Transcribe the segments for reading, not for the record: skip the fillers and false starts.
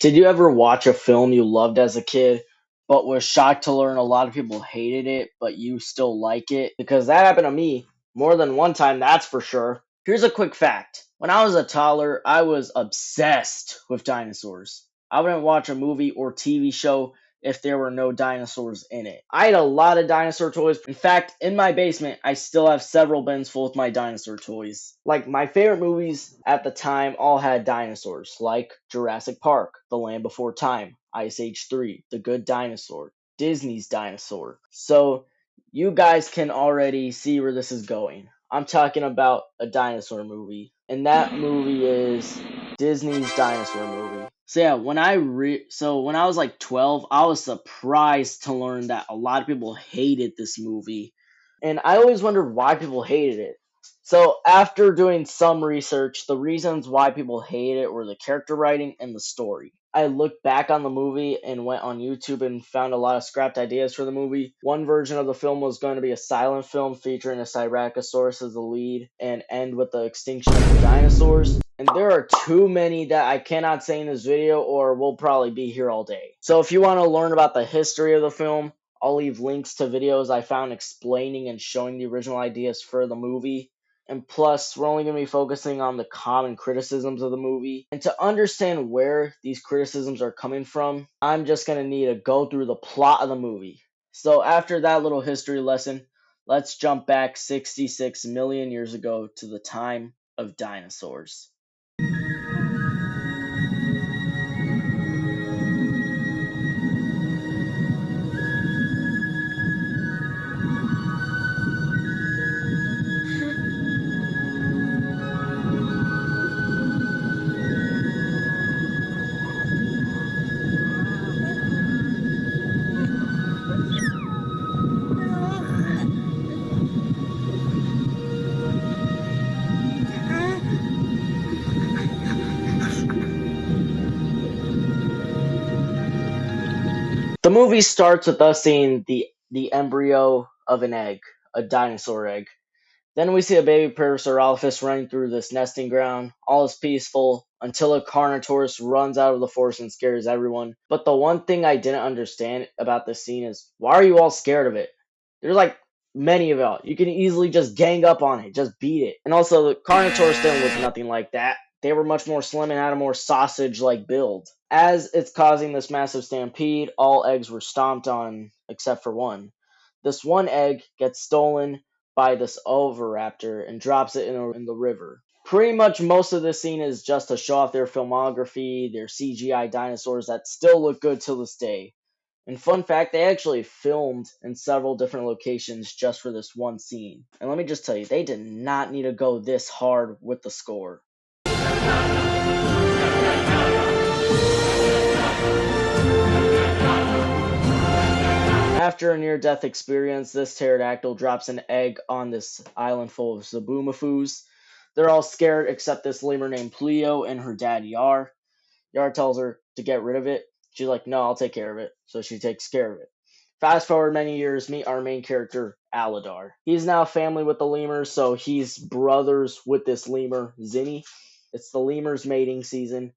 Did you ever watch a film you loved as a kid, but was shocked to learn a lot of people hated it, but you still like it? Because that happened to me more than one time, that's for sure. Here's a quick fact. When I was a toddler, I was obsessed with dinosaurs. I wouldn't watch a movie or TV show if there were no dinosaurs in it. I had a lot of dinosaur toys. In fact, in my basement, I still have several bins full of my dinosaur toys. Like, my favorite movies at the time all had dinosaurs, like Jurassic Park, The Land Before Time, Ice Age 3, The Good Dinosaur, Disney's Dinosaur. So, you guys can already see where this is going. I'm talking about a dinosaur movie, and that movie is Disney's dinosaur movie. So yeah, when I was like 12, I was surprised to learn that a lot of people hated this movie. And I always wondered why people hated it. So after doing some research, the reasons why people hate it were the character writing and the story. I looked back on the movie and went on YouTube and found a lot of scrapped ideas for the movie. One version of the film was going to be a silent film featuring a Cyracosaurus as the lead and end with the extinction of the dinosaurs. And there are too many that I cannot say in this video or we'll probably be here all day. So if you want to learn about the history of the film, I'll leave links to videos I found explaining and showing the original ideas for the movie. And plus, we're only going to be focusing on the common criticisms of the movie. And to understand where these criticisms are coming from, I'm just going to need to go through the plot of the movie. So after that little history lesson, let's jump back 66 million years ago to the time of dinosaurs. The movie starts with us seeing the embryo of an egg, a dinosaur egg. Then we see a baby Parasaurolophus running through this nesting ground. All is peaceful until a Carnotaurus runs out of the forest and scares everyone. But the one thing I didn't understand about this scene is why are you all scared of it? There's like many of y'all. You can easily just gang up on it, just beat it. And also, the Carnotaurus didn't look nothing like that. They were much more slim and had a more sausage like build. As it's causing this massive stampede, all eggs were stomped on except for one. This one egg gets stolen by this oviraptor and drops it in the river. Pretty much most of this scene is just to show off their filmography, their CGI dinosaurs that still look good till this day. And fun fact, they actually filmed in several different locations just for this one scene. And let me just tell you, they did not need to go this hard with the score. After a near-death experience, this pterodactyl drops an egg on this island full of Zaboomafus. They're all scared except this lemur named Pleo and her dad Yar. Yar tells her to get rid of it. She's like, no, I'll take care of it. So she takes care of it. Fast forward many years, meet our main character, Aladar. He's now family with the lemurs, so he's brothers with this lemur, Zinni. It's the lemur's mating season.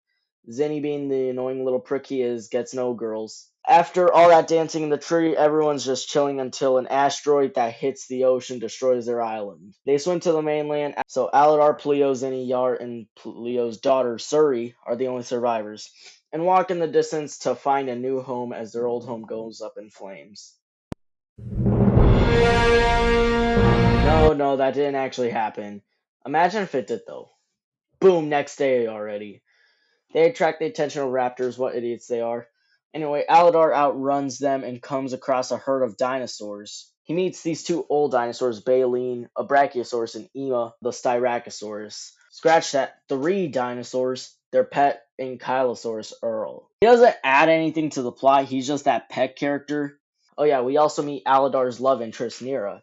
Zinni, being the annoying little prick he is, gets no girls. After all that dancing in the tree, everyone's just chilling until an asteroid that hits the ocean destroys their island. They swim to the mainland, so Aladar, Pleo, Zinni, Yar, and Pleo's daughter, Suri, are the only survivors, and walk in the distance to find a new home as their old home goes up in flames. No, that didn't actually happen. Imagine if it did, though. Boom, next day already. They attract the attention of raptors, what idiots they are. Anyway, Aladar outruns them and comes across a herd of dinosaurs. He meets these two old dinosaurs, Baleen, a Brachiosaurus, and Ema, the Styracosaurus. Scratch that, 3 dinosaurs, their pet, Ankylosaurus Earl. He doesn't add anything to the plot, he's just that pet character. Oh yeah, we also meet Aladar's love interest, Nira,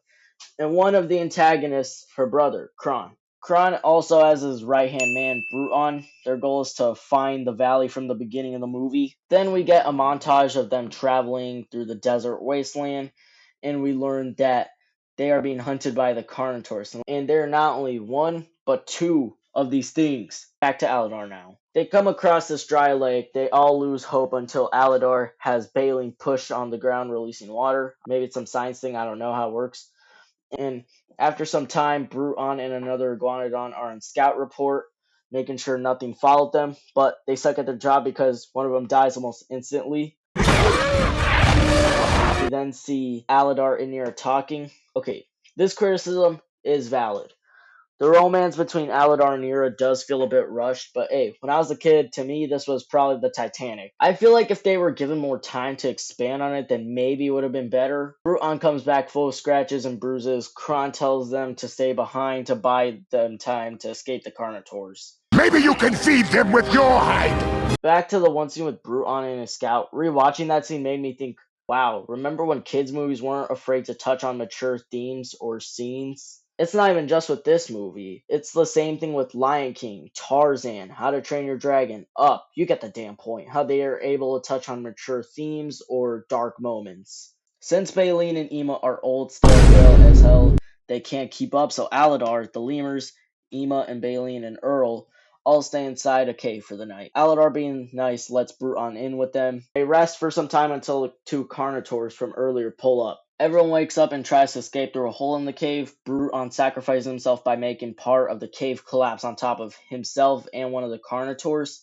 and one of the antagonists, her brother, Kron. Kron also has his right-hand man, Bruton. Their goal is to find the valley from the beginning of the movie. Then we get a montage of them traveling through the desert wasteland, and we learn that they are being hunted by the Carnotaurus. And they're not only one, but 2 of these things. Back to Aladar now. They come across this dry lake. They all lose hope until Aladar has Baleen push on the ground, releasing water. Maybe it's some science thing. I don't know how it works. And after some time, Bruton and another Iguanodon are on scout report, making sure nothing followed them. But they suck at their job because one of them dies almost instantly. We then see Aladar and Nira talking. Okay, this criticism is valid. The romance between Aladar and Nira does feel a bit rushed, but hey, when I was a kid, to me, this was probably the Titanic. I feel like if they were given more time to expand on it, then maybe it would have been better. Bruton comes back full of scratches and bruises. Kron tells them to stay behind to buy them time to escape the Carnotaurs. Maybe you can feed them with your hide! Back to the one scene with Bruton and his scout. Rewatching that scene made me think, wow, remember when kids' movies weren't afraid to touch on mature themes or scenes? It's not even just with this movie. It's the same thing with Lion King, Tarzan, How to Train Your Dragon, Up. You get the damn point. How they are able to touch on mature themes or dark moments. Since Baleen and Ema are old, stale as hell, they can't keep up, so Aladar, the lemurs, Ema and Baleen and Earl all stay inside a cave for the night. Aladar, being nice, lets Bruton in with them. They rest for some time until the two Carnotaurs from earlier pull up. Everyone wakes up and tries to escape through a hole in the cave. Bruton sacrifices himself by making part of the cave collapse on top of himself and one of the Carnotaurs.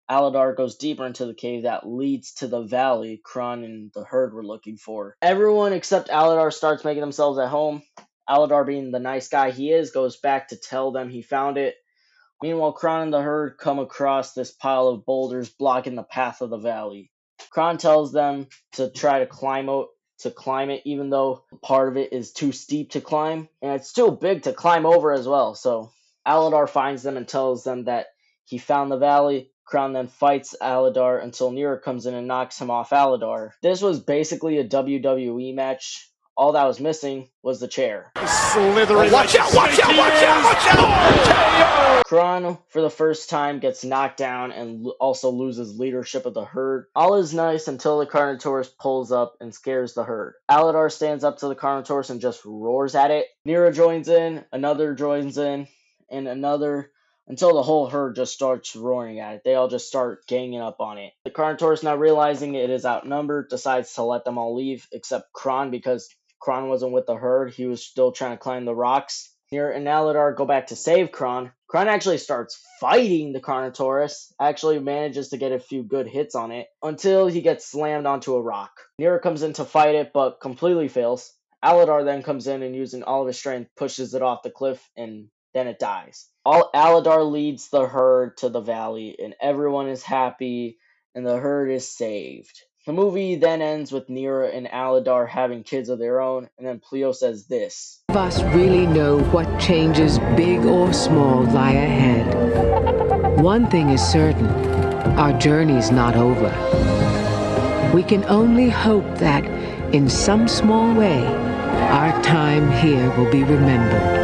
Aladar goes deeper into the cave that leads to the valley Kron and the herd were looking for. Everyone except Aladar starts making themselves at home. Aladar, being the nice guy he is, goes back to tell them he found it. Meanwhile, Kron and the herd come across this pile of boulders blocking the path of the valley. Kron tells them to try to climb it, even though part of it is too steep to climb, and it's too big to climb over as well. So Aladar finds them and tells them that he found the valley. Kron then fights Aladar until Nira comes in and knocks him off Aladar. This was basically a WWE match. All that was missing was the chair. Slithering. Watch out! Watch out! Watch out! Watch out! Kron, for the first time, gets knocked down and also loses leadership of the herd. All is nice until the Carnotaurus pulls up and scares the herd. Aladar stands up to the Carnotaurus and just roars at it. Nira joins in, another joins in, and another, until the whole herd just starts roaring at it. They all just start ganging up on it. The Carnotaurus, now realizing it is outnumbered, decides to let them all leave, except Kron, because Kron wasn't with the herd. He was still trying to climb the rocks. Nira and Aladar go back to save Kron. Kron actually starts fighting the Carnotaurus, actually manages to get a few good hits on it, until he gets slammed onto a rock. Nira comes in to fight it, but completely fails. Aladar then comes in and, using all of his strength, pushes it off the cliff, and then it dies. Aladar leads the herd to the valley, and everyone is happy, and the herd is saved. The movie then ends with Nira and Aladar having kids of their own, and then Plio says this. None of us really know what changes, big or small, lie ahead. One thing is certain, our journey's not over. We can only hope that, in some small way, our time here will be remembered.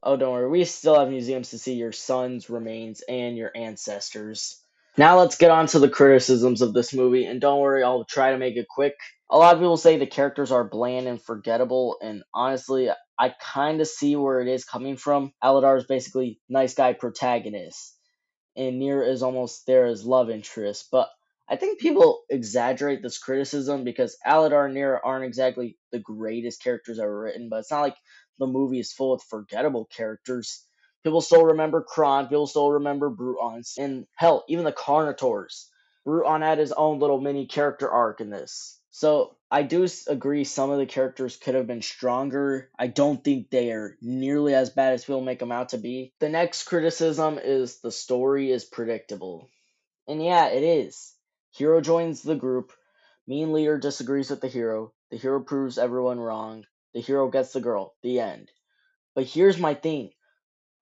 Oh, don't worry, we still have museums to see your son's remains and your ancestors. Now let's get on to the criticisms of this movie, and don't worry, I'll try to make it quick. A lot of people say the characters are bland and forgettable, and honestly, I kind of see where it is coming from. Aladar is basically nice guy protagonist, and Nira is almost there as love interest, but I think people exaggerate this criticism because Aladar and Nira aren't exactly the greatest characters ever written, but it's not like the movie is full of forgettable characters. People still remember Kron, people still remember Bruton, and hell, even the Carnotaurs. Bruton had his own little mini character arc in this. So I do agree some of the characters could have been stronger. I don't think they are nearly as bad as people make them out to be. The next criticism is the story is predictable. And yeah, it is. Hero joins the group. Mean leader disagrees with the hero. The hero proves everyone wrong. The hero gets the girl. The end. But here's my thing.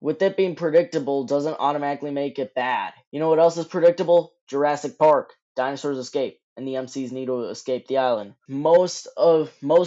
With it being predictable doesn't automatically make it bad. You know what else is predictable? Jurassic Park. Dinosaurs escape, and the MCs need to escape the island. Most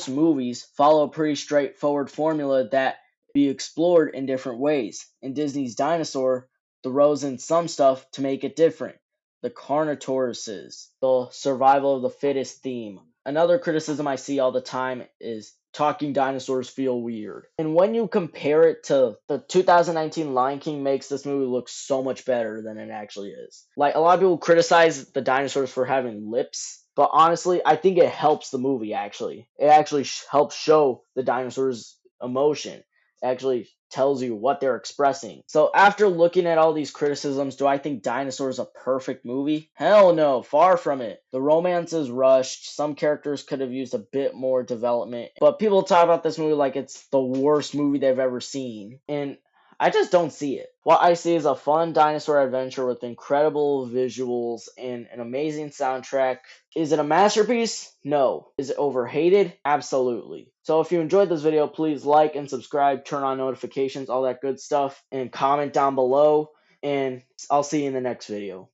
movies follow a pretty straightforward formula that be explored in different ways. In Disney's Dinosaur, throws in some stuff to make it different. The Carnotauruses, the survival of the fittest theme. Another criticism I see all the time is talking dinosaurs feel weird. And when you compare it to the 2019 Lion King, makes this movie look so much better than it actually is. Like, a lot of people criticize the dinosaurs for having lips, but honestly, I think it helps the movie actually. It actually helps show the dinosaurs' emotion. It actually tells you what they're expressing. So after looking at all these criticisms, do I think Dinosaur is a perfect movie? Hell no, far from it. The romance is rushed. Some characters could have used a bit more development. But people talk about this movie like it's the worst movie they've ever seen. And I just don't see it. What I see is a fun dinosaur adventure with incredible visuals and an amazing soundtrack. Is it a masterpiece? No. Is it overhated? Absolutely. So if you enjoyed this video, please like and subscribe, turn on notifications, all that good stuff, and comment down below. And I'll see you in the next video.